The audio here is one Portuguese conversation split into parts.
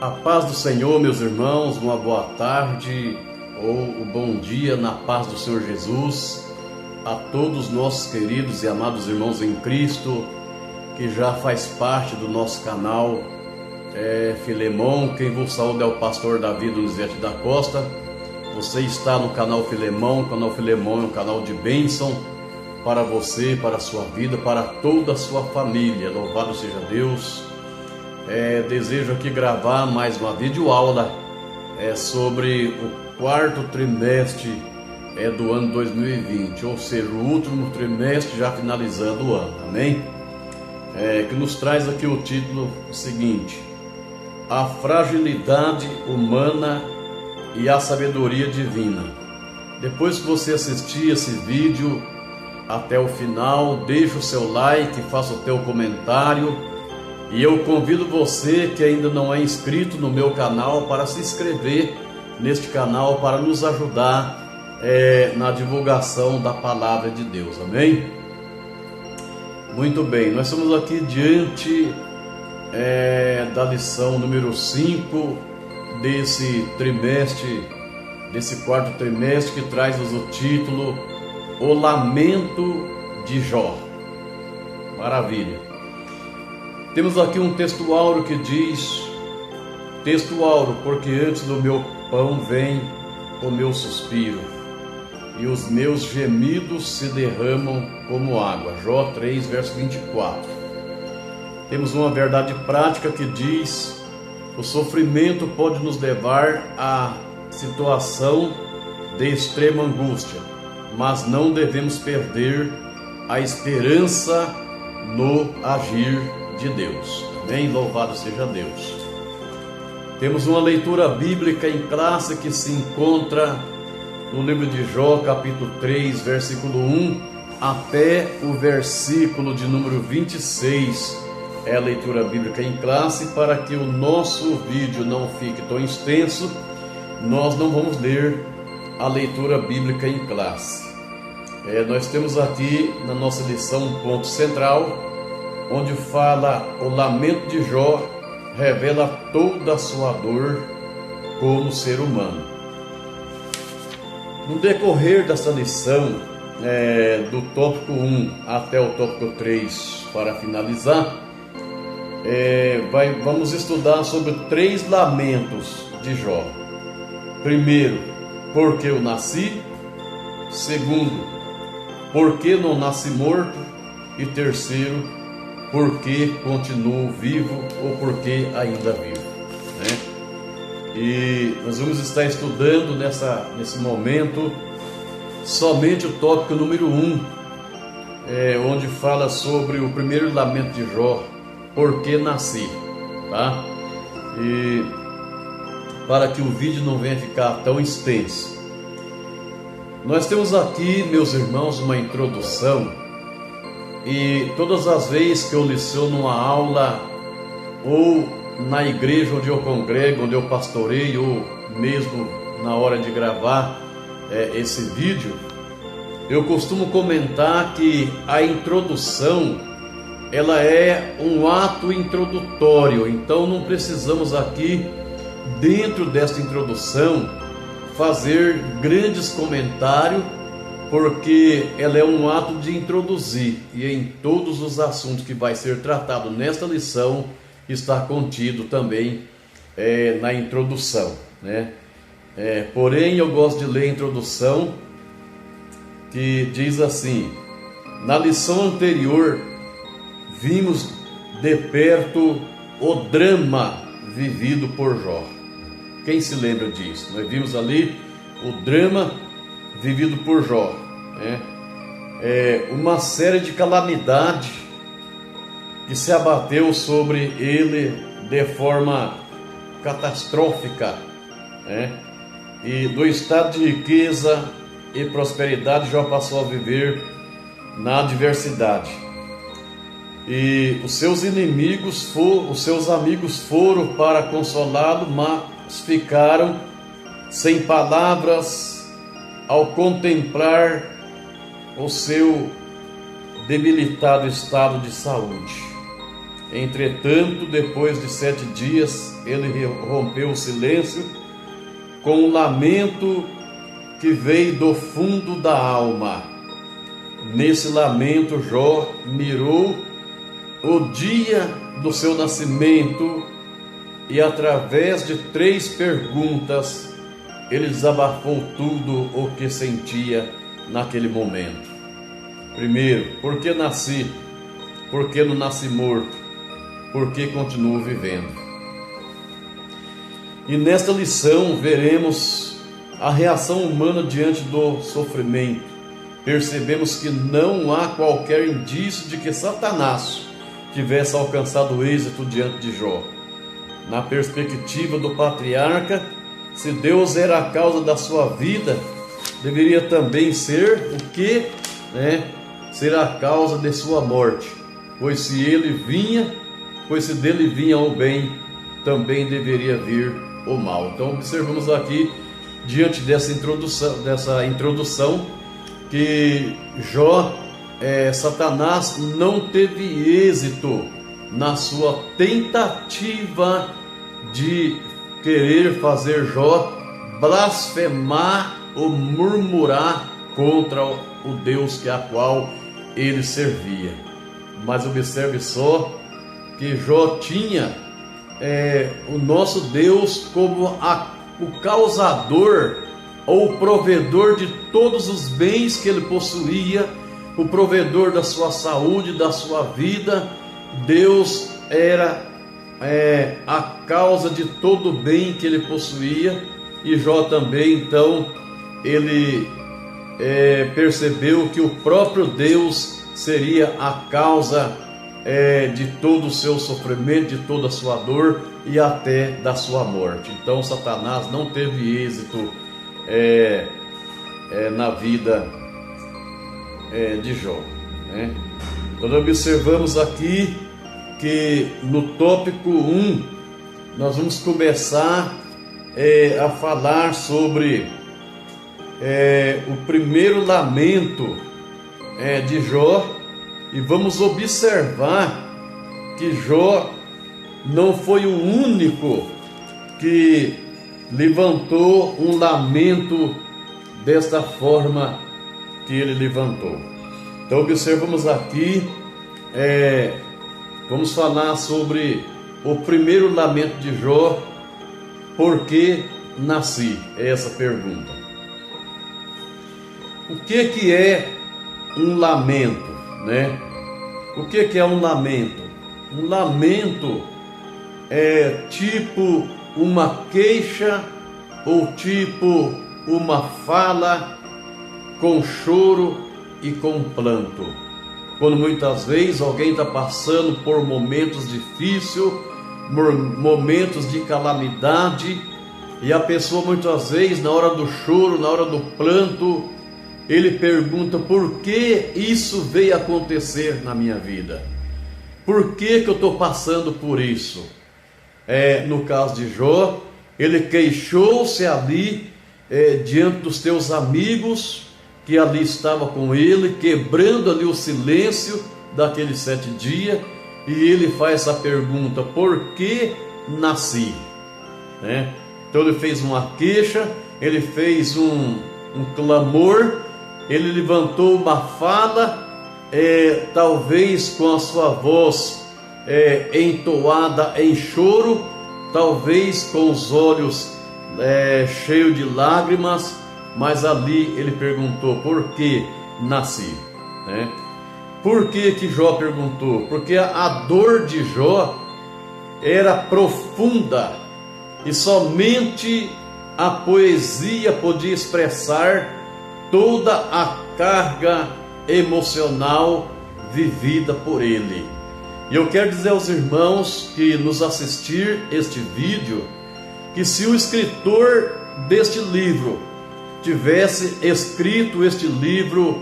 A paz do Senhor, meus irmãos, uma boa tarde ou um bom dia na paz do Senhor Jesus a todos nossos queridos e amados irmãos em Cristo, que já faz parte do nosso canal Filemon. Quem vos saúda é o pastor Davi Donizete da Costa. Você está no canal Filemon. O canal Filemon é um canal de bênção para você, para a sua vida, para toda a sua família. Louvado seja Deus. Desejo aqui gravar mais uma videoaula sobre o quarto trimestre do ano 2020, ou seja, o último trimestre já finalizando o ano, amém? Que nos traz aqui o título seguinte: a fragilidade humana e a sabedoria divina. Depois que você assistir esse vídeo até o final, deixa o seu like, faça o teu comentário. E eu convido você que ainda não é inscrito no meu canal para se inscrever neste canal para nos ajudar na divulgação da palavra de Deus, amém? Muito bem, nós estamos aqui diante da lição número 5 desse trimestre, desse quarto trimestre, que traz-nos o título O Lamento de Jó. Maravilha! Temos aqui um texto áureo que diz: texto áureo, porque antes do meu pão vem o meu suspiro, e os meus gemidos se derramam como água. Jó 3, verso 24. Temos uma verdade prática que diz: o sofrimento pode nos levar à situação de extrema angústia, mas não devemos perder a esperança no agir de Deus. Amém? Louvado seja Deus. Temos uma leitura bíblica em classe que se encontra no livro de Jó, capítulo 3, versículo 1 até o versículo de número 26. É a leitura bíblica em classe. Para que o nosso vídeo não fique tão extenso, nós não vamos ler a leitura bíblica em classe. Nós temos aqui na nossa lição um ponto central, onde fala: o lamento de Jó revela toda a sua dor como ser humano. No decorrer dessa lição, do tópico 1 até o tópico 3, para finalizar, vamos estudar sobre 3 lamentos de Jó. Primeiro, porque eu nasci. Segundo, porque não nasci morto. E terceiro, porque continuo vivo, ou porque ainda vivo, né? E nós vamos estar estudando nesse momento somente o tópico número 1, onde fala sobre o primeiro lamento de Jó, porque nasci, tá? E para que o vídeo não venha ficar tão extenso, nós temos aqui, meus irmãos, uma introdução. E todas as vezes que eu leciono uma aula, ou na igreja onde eu congrego, onde eu pastoreio, ou mesmo na hora de gravar esse vídeo, eu costumo comentar que a introdução, ela é um ato introdutório. Então não precisamos aqui, dentro desta introdução, fazer grandes comentários, porque ela é um ato de introduzir, e em todos os assuntos que vai ser tratado nesta lição está contido também na introdução, né? Porém, eu gosto de ler a introdução, que diz assim: na lição anterior vimos de perto o drama vivido por Jó. Quem se lembra disso? Nós vimos ali o drama vivido por Jó, uma série de calamidades que se abateu sobre ele de forma catastrófica, e do estado de riqueza e prosperidade Jó passou a viver na adversidade. E os seus inimigos, os seus amigos foram para consolá-lo, mas ficaram sem palavras ao contemplar o seu debilitado estado de saúde. Entretanto, depois de 7 dias, ele rompeu o silêncio com um lamento que veio do fundo da alma. Nesse lamento, Jó mirou o dia do seu nascimento e, através de 3 perguntas, ele desabafou tudo o que sentia naquele momento. Primeiro, por que nasci? Por que não nasci morto? Por que continuo vivendo? E nesta lição veremos a reação humana diante do sofrimento. Percebemos que não há qualquer indício de que Satanás tivesse alcançado êxito diante de Jó. Na perspectiva do patriarca, se Deus era a causa da sua vida, deveria também ser o que? Ser a causa de sua morte. Pois se dele vinha o bem, também deveria vir o mal. Então observamos aqui, diante dessa introdução, que Jó, Satanás não teve êxito na sua tentativa de querer fazer Jó blasfemar ou murmurar contra o Deus a qual ele servia. Mas observe só que Jó tinha o nosso Deus como o causador ou o provedor de todos os bens que ele possuía, o provedor da sua saúde, da sua vida. Deus era a causa de todo o bem que ele possuía, e Jó também, então, ele percebeu que o próprio Deus seria a causa de todo o seu sofrimento, de toda a sua dor e até da sua morte. Então Satanás não teve êxito na vida de Jó, Então observamos aqui que no tópico 1 nós vamos começar a falar sobre o primeiro lamento de Jó, e vamos observar que Jó não foi o único que levantou um lamento desta forma que ele levantou. Então observamos aqui, vamos falar sobre o primeiro lamento de Jó. Por que nasci? É essa pergunta. O que é um lamento, O que é um lamento? Um lamento é tipo uma queixa ou tipo uma fala com choro e com planto. Quando muitas vezes alguém está passando por momentos difíceis, momentos de calamidade, e a pessoa muitas vezes, na hora do choro, na hora do planto, ele pergunta: por que isso veio acontecer na minha vida? Por que eu estou passando por isso? No caso de Jó, ele queixou-se ali diante dos teus amigos que ali estavam com ele, quebrando ali o silêncio daqueles 7 dias, e ele faz essa pergunta: por que nasci? Então ele fez uma queixa, ele fez um clamor, ele levantou uma fala, talvez com a sua voz entoada em choro, talvez com os olhos cheios de lágrimas, mas ali ele perguntou: por que nasci? Por que Jó perguntou? Porque a dor de Jó era profunda, e somente a poesia podia expressar toda a carga emocional vivida por ele. E eu quero dizer aos irmãos que nos assistir este vídeo, que se o escritor deste livro tivesse escrito este livro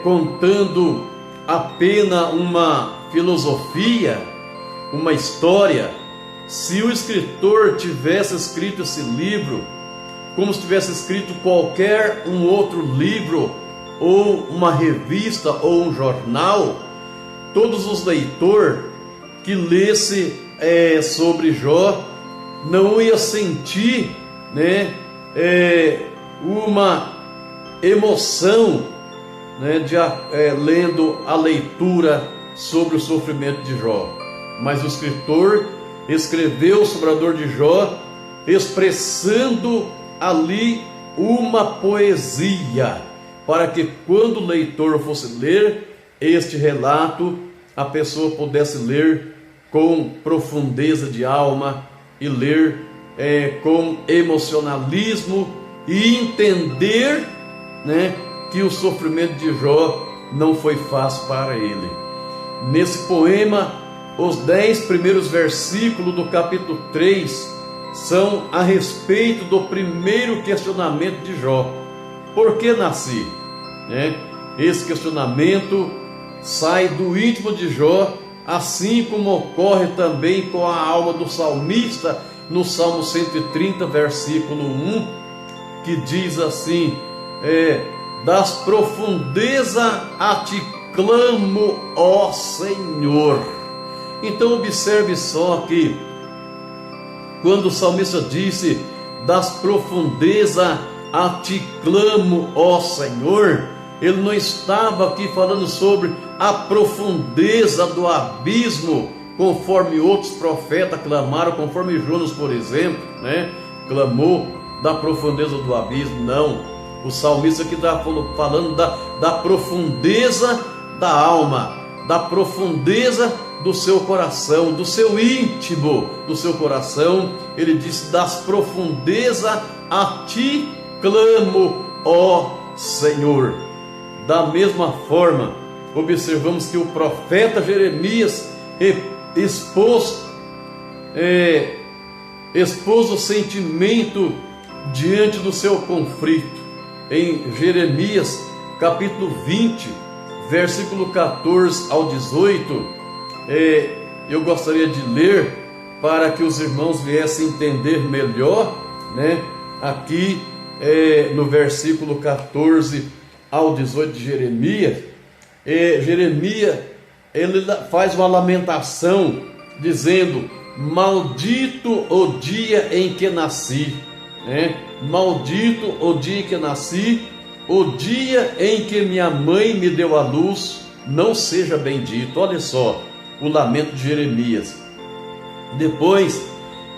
contando apenas uma filosofia, uma história, se o escritor tivesse escrito esse livro como se tivesse escrito qualquer um outro livro, ou uma revista, ou um jornal, todos os leitores que lesse sobre Jó não ia sentir, né, uma emoção, né, lendo a leitura sobre o sofrimento de Jó. Mas o escritor escreveu sobre a dor de Jó, expressando ali uma poesia, para que quando o leitor fosse ler este relato, a pessoa pudesse ler com profundeza de alma e ler com emocionalismo e entender, né, que o sofrimento de Jó não foi fácil para ele. Nesse poema, os 10 primeiros versículos do capítulo 3 são a respeito do primeiro questionamento de Jó: por que nasci? Esse questionamento sai do íntimo de Jó, assim como ocorre também com a alma do salmista no Salmo 130, versículo 1, que diz assim: das profundezas a ti clamo, ó Senhor. Então observe só que quando o salmista disse das profundezas a ti clamo, ó Senhor, ele não estava aqui falando sobre a profundeza do abismo, conforme outros profetas clamaram, conforme Jonas, por exemplo, clamou da profundeza do abismo. Não, o salmista aqui está falando da profundeza da alma, da profundeza do seu coração, do seu íntimo, do seu coração. Ele disse: das profundezas a ti clamo, ó Senhor. Da mesma forma, observamos que o profeta Jeremias expôs o sentimento diante do seu conflito. Em Jeremias capítulo 20, versículo 14 ao 18, eu gostaria de ler para que os irmãos viessem entender melhor, aqui no versículo 14 ao 18 de Jeremias. Jeremias, ele faz uma lamentação dizendo: maldito o dia em que nasci, maldito o dia em que nasci, o dia em que minha mãe me deu à luz, não seja bendito. Olha só o lamento de Jeremias. Depois,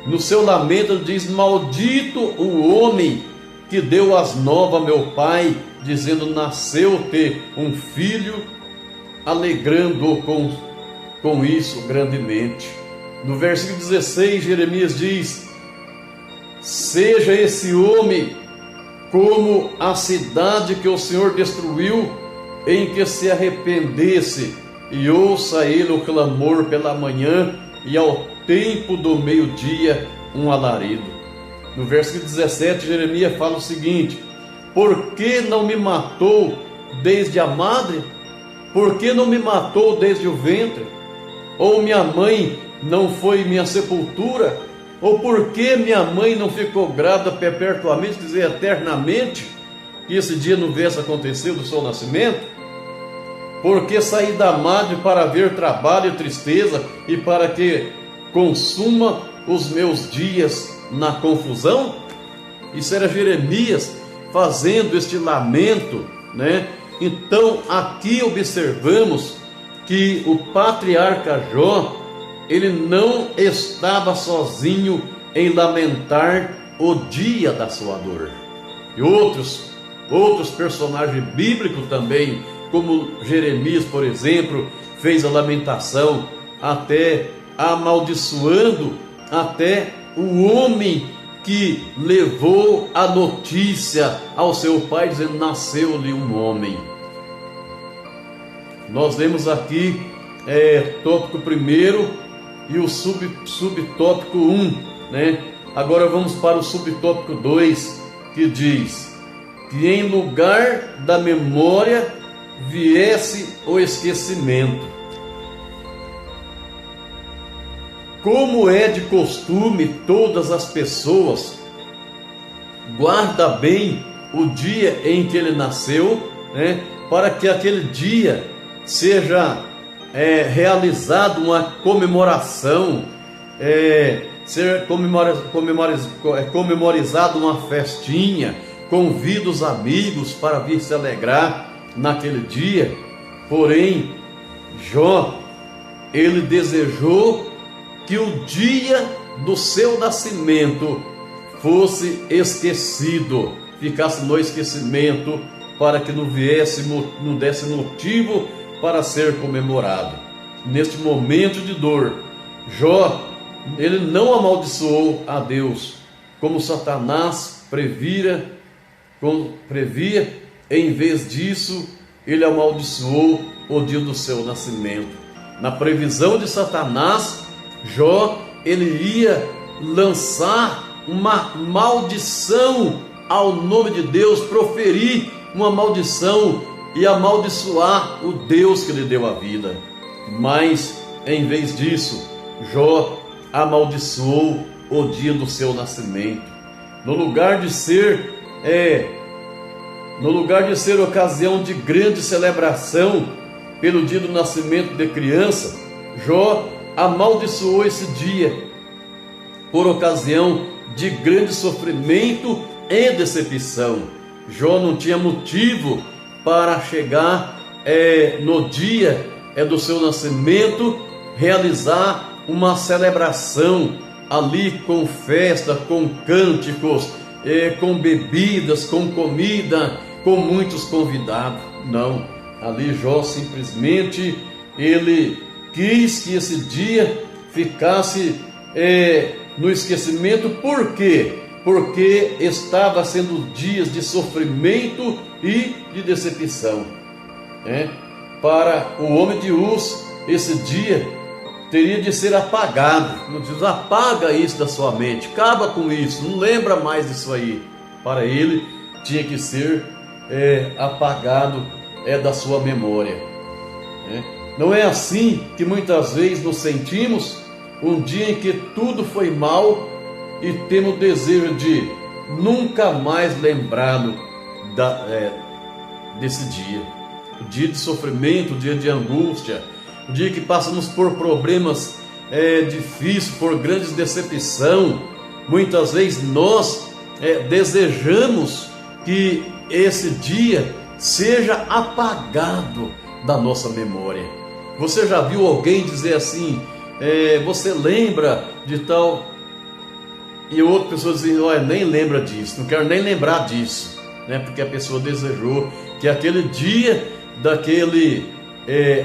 no seu lamento, ele diz: maldito o homem que deu as novas a meu pai, dizendo: nasceu-te um filho, alegrando-o com isso grandemente. No versículo 16, Jeremias diz: seja esse homem como a cidade que o Senhor destruiu, em que se arrependesse, e ouça ele o clamor pela manhã, e ao tempo do meio-dia um alarido. No versículo 17, Jeremias fala o seguinte: por que não me matou desde a madre? Por que não me matou desde o ventre? Ou minha mãe não foi minha sepultura? Ou por que minha mãe não ficou grávida perpetuamente, quer dizer, eternamente, que esse dia não viesse acontecer do seu nascimento? Porque saí da madre para ver trabalho e tristeza, e para que consuma os meus dias na confusão? Isso era Jeremias fazendo este lamento, Então aqui observamos que o patriarca Jó, ele não estava sozinho em lamentar o dia da sua dor. E outros personagens bíblicos também, como Jeremias, por exemplo, fez a lamentação, até amaldiçoando até o homem que levou a notícia ao seu pai, dizendo: nasceu-lhe um homem. Nós lemos aqui tópico 1 e o subtópico 1, Agora vamos para o subtópico 2, que diz: que em lugar da memória viesse o esquecimento. Como é de costume, todas as pessoas guardam bem o dia em que ele nasceu, para que aquele dia seja realizado uma comemoração, ser comemorizado uma festinha, convida os amigos para vir se alegrar naquele dia. Porém, Jó, ele desejou que o dia do seu nascimento fosse esquecido, ficasse no esquecimento, para que não desse motivo para ser comemorado. Neste momento de dor, Jó, ele não amaldiçoou a Deus, como Satanás previa. Em vez disso, ele amaldiçoou o dia do seu nascimento. Na previsão de Satanás, Jó, ele ia lançar uma maldição ao nome de Deus, proferir uma maldição e amaldiçoar o Deus que lhe deu a vida. Mas, em vez disso, Jó amaldiçoou o dia do seu nascimento. No lugar de ser ocasião de grande celebração pelo dia do nascimento de criança, Jó amaldiçoou esse dia por ocasião de grande sofrimento e decepção. Jó não tinha motivo para chegar no dia do seu nascimento, realizar uma celebração ali com festa, com cânticos, com bebidas, com comida, com muitos convidados. Não, ali Jó simplesmente ele quis que esse dia ficasse no esquecimento. Por quê? Porque estava sendo dias de sofrimento e de decepção. Para o homem de Uz, esse dia teria de ser apagado. Não diz, apaga isso da sua mente, acaba com isso, não lembra mais disso aí. Para ele tinha que ser apagado da sua memória. Não é assim que muitas vezes nos sentimos, um dia em que tudo foi mal e temos o desejo de nunca mais lembrá-lo desse dia. O dia de sofrimento, o dia de angústia, o dia que passamos por problemas difíceis, por grandes decepção. Muitas vezes nós desejamos que esse dia seja apagado da nossa memória. Você já viu alguém dizer assim, você lembra de tal, e outra pessoa dizer, olha, nem lembra disso, não quero nem lembrar disso, porque a pessoa desejou que aquele dia, daquele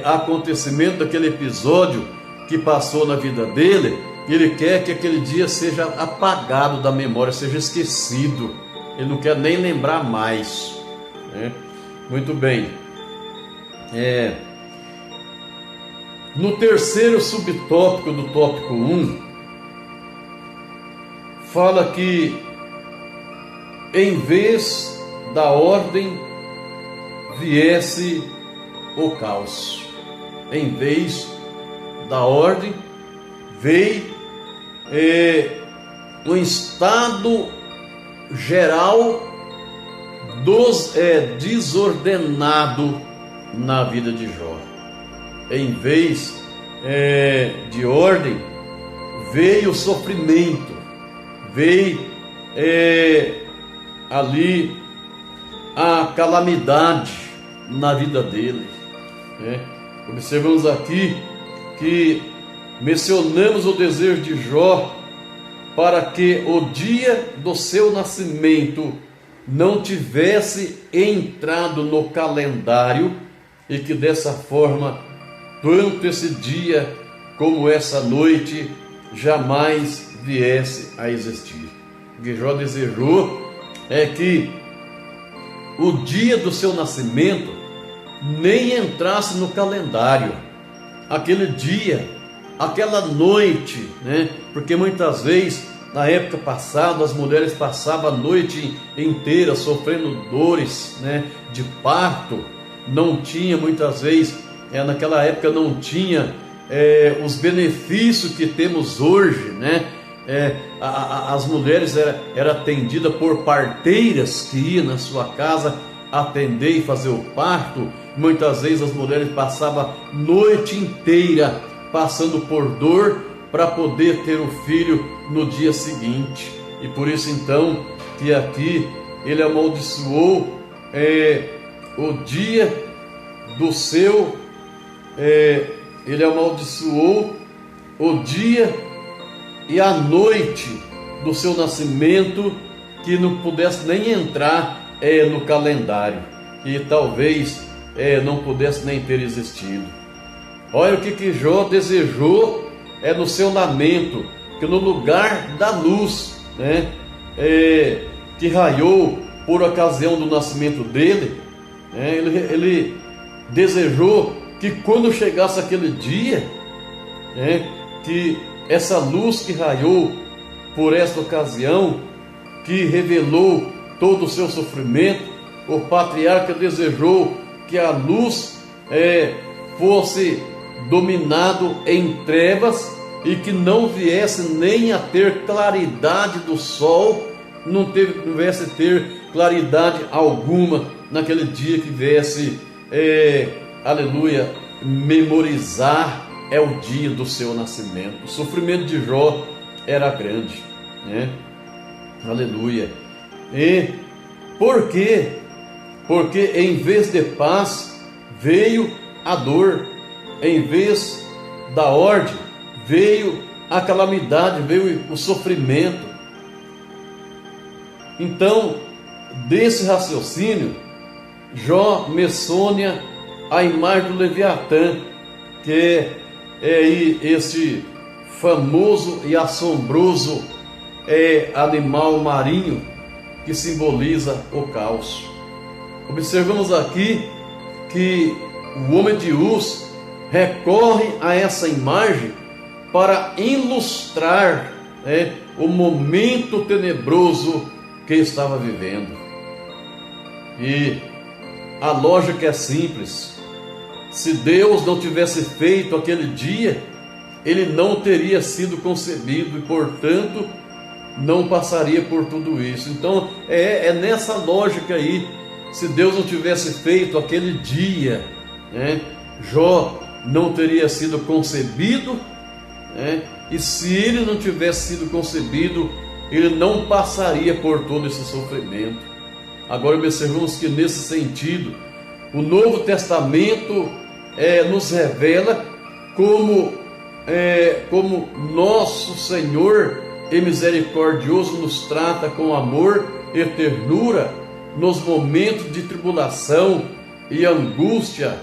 acontecimento, daquele episódio que passou na vida dele, ele quer que aquele dia seja apagado da memória, seja esquecido, ele não quer nem lembrar mais. Muito bem. No terceiro subtópico do tópico 1, fala que em vez da ordem viesse o caos. Em vez da ordem veio um estado geral desordenado na vida de Jó. Em vez de ordem veio o sofrimento, veio ali a calamidade na vida dele. Observamos aqui que mencionamos o desejo de Jó para que o dia do seu nascimento não tivesse entrado no calendário e que dessa forma, tanto esse dia como essa noite jamais viesse a existir. O que Jó desejou é que o dia do seu nascimento nem entrasse no calendário, aquele dia, aquela noite, porque muitas vezes na época passada as mulheres passavam a noite inteira sofrendo dores de parto. Não tinha muitas vezes, naquela época não tinha os benefícios que temos hoje, as mulheres eram atendidas por parteiras que iam na sua casa atender e fazer o parto. Muitas vezes as mulheres passavam a noite inteira passando por dor para poder ter o filho no dia seguinte. E por isso então que aqui ele amaldiçoou o dia do seu, ele amaldiçoou o dia e a noite do seu nascimento, que não pudesse nem entrar no calendário, e talvez não pudesse nem ter existido. Olha o que Jó desejou no seu lamento, que no lugar da luz, né, que raiou por ocasião do nascimento dele, ele desejou que quando chegasse aquele dia, que essa luz que raiou por esta ocasião, que revelou todo o seu sofrimento, o patriarca desejou que a luz fosse dominado em trevas e que não viesse nem a ter claridade do sol, não viesse ter claridade alguma naquele dia que viesse, aleluia, memorizar o dia do seu nascimento. O sofrimento de Jó era grande, né? Aleluia. E por quê? Porque em vez de paz veio a dor, em vez da ordem veio a calamidade, veio o sofrimento. Então, desse raciocínio, Jó menciona a imagem do Leviatã, que é aí esse famoso e assombroso animal marinho que simboliza o caos. Observamos aqui que o homem de Uz recorre a essa imagem para ilustrar o momento tenebroso que estava vivendo. E a lógica é simples: se Deus não tivesse feito aquele dia, ele não teria sido concebido e, portanto, não passaria por tudo isso. Então é nessa lógica aí: se Deus não tivesse feito aquele dia, Jó não teria sido concebido, e se ele não tivesse sido concebido, ele não passaria por todo esse sofrimento. Agora observamos que nesse sentido o Novo Testamento nos revela como nosso Senhor e misericordioso nos trata com amor e ternura nos momentos de tribulação e angústia,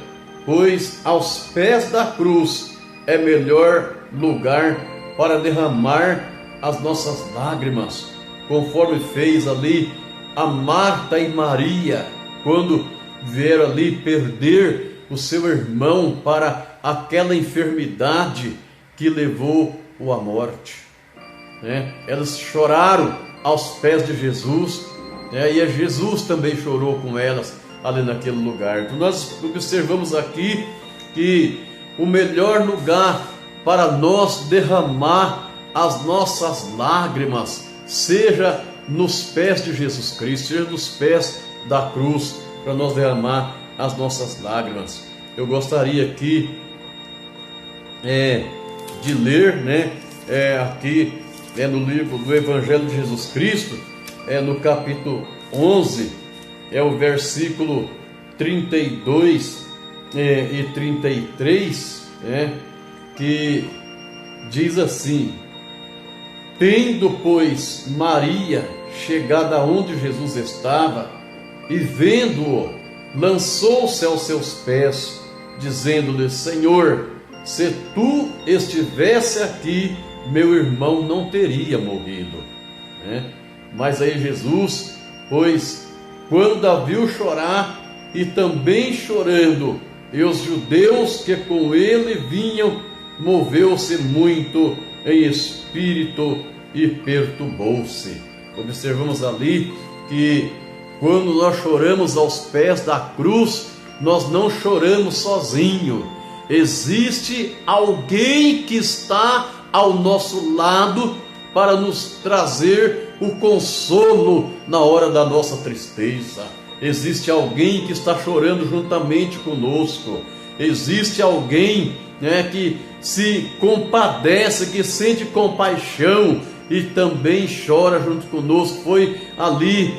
pois aos pés da cruz é melhor lugar para derramar as nossas lágrimas, conforme fez ali a Marta e Maria, quando vieram ali perder o seu irmão para aquela enfermidade que levou-o à morte. Elas choraram aos pés de Jesus, e Jesus também chorou com elas ali naquele lugar. Então nós observamos aqui que o melhor lugar para nós derramar as nossas lágrimas seja nos pés de Jesus Cristo, seja nos pés da cruz, para nós derramar as nossas lágrimas. Eu gostaria aqui de ler, aqui no livro do Evangelho de Jesus Cristo, no capítulo 11, o versículo 32 e 33, que diz assim: tendo, pois, Maria chegado aonde Jesus estava, e vendo-o, lançou-se aos seus pés, dizendo-lhe: Senhor, se tu estivesse aqui, meu irmão não teria morrido. Mas aí Jesus, pois, quando a viu chorar, e também chorando, e os judeus que com ele vinham, moveu-se muito em espírito e perturbou-se. Observamos ali que quando nós choramos aos pés da cruz, nós não choramos sozinho. Existe alguém que está ao nosso lado para nos trazer o consolo na hora da nossa tristeza. existe alguém que está chorando juntamente conosco, existe alguém, né, que se compadece, que sente compaixão e também chora junto conosco. Foi ali,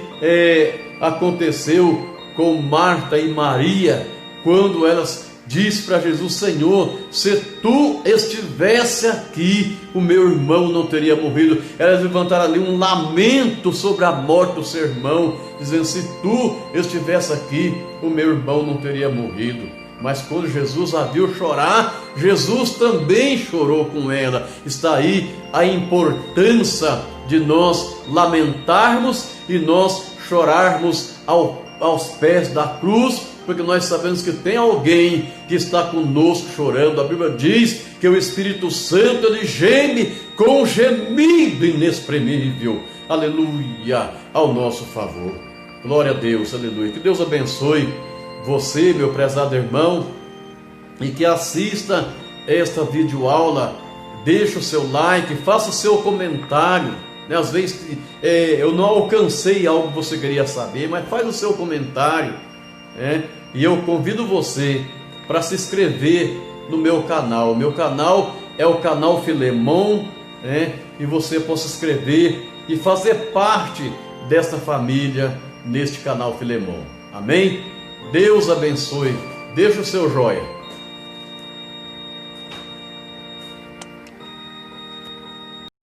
aconteceu com Marta e Maria, quando elas disse para Jesus: Senhor, se tu estivesse aqui, o meu irmão não teria morrido. Elas levantaram ali um lamento sobre a morte do seu irmão, dizendo: se tu estivesse aqui, o meu irmão não teria morrido. Mas quando Jesus a viu chorar, Jesus também chorou com ela. Está aí a importância de nós lamentarmos e nós chorarmos aos pés da cruz, porque nós sabemos que tem alguém que está conosco chorando. A Bíblia diz que o Espírito Santo, ele geme com gemido inexprimível, aleluia, ao nosso favor. Glória a Deus, aleluia. Que Deus abençoe você, meu prezado irmão, e que assista esta videoaula. Deixe o seu like, faça o seu comentário, né? Às vezes eu não alcancei algo que você queria saber, mas faz o seu comentário, né? E eu convido você para se inscrever no meu canal. Meu canal é o canal Filemon, né? E você possa se inscrever e fazer parte desta família neste canal Filemon. Amém? Deus abençoe. Deixa o seu joia.